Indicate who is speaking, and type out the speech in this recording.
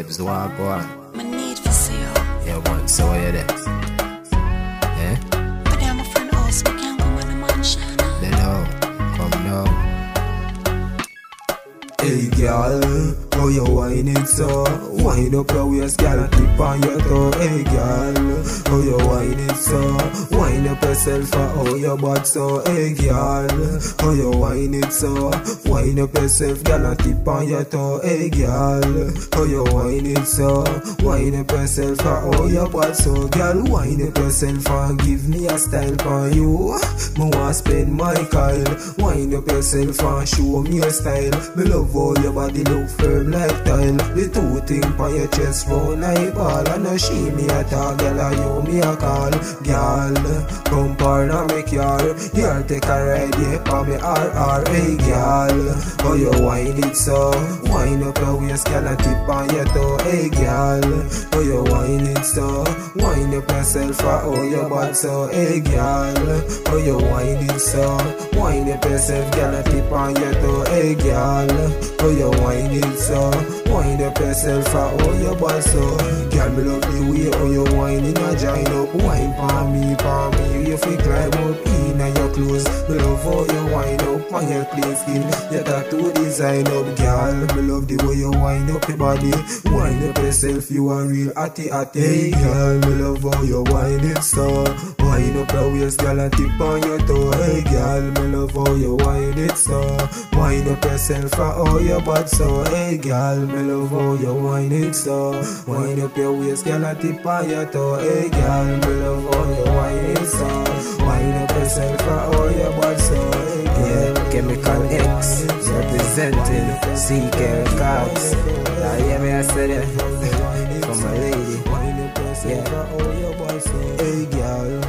Speaker 1: vibes, the one go on.
Speaker 2: My need for see you.
Speaker 1: Yeah, man, so where you there? Yeah?
Speaker 2: But I'm a friend house, we can't come on the mansion.
Speaker 1: They know, come now.
Speaker 3: Hey girl, how you whine it so? Wind up your waist, girl, and tip on your toe. Hey girl, how you whine it so? Wind up yourself for how your butt so. Hey girl, how you whine it so? Wind up yourself, girl, and tip on your toe. Hey girl, how you whine it so? Wind up yourself for how your butt so. Girl, wind up yourself and give me a style for you. Me want spend my Kyle. Wind up yourself and show me a style. Me love how your body look firm like tile. The two things on your chest round like ball. And no she me a talk, girl, and you me a call. Girl, come par na me car. Girl, take a ride, yeah, pa me RR. Hey girl, how you whine it so? Wind up your waist, girl, and tip on your toe. Hey girl, how you whine it so? Wind up yourself for how your butt so. Hey girl, how you whine it so? Wind up yourself, girl, and tip on your toe. Hey girl, how you whine it so? Wind up yourself for how your butt so. Girl, me love the way how you whine in a join up. Wine pa me, you fi climb up in your clothes. Me love how you wind up on your clean skin. Your tattoo design up, girl. Me love the way you wind up your body. Wind up yourself, you are real atty. Hey girl, me love how you wind it so. Wind up your waist, girl, and tip on your toe. Hey girl, me love how you wind it so. Wind up yourself for all your butt so. Hey girl, me love how you wind it so. Wind up your waist, girl, and tip on your toe. Hey girl, me love how you wind it so. Wind up yourself for all your butt so. Hey girl,
Speaker 1: Chemical X, representing CK Records. Now hear me, I said it. For my lady.
Speaker 3: Wind up yourself for all your butt so. Hey girl,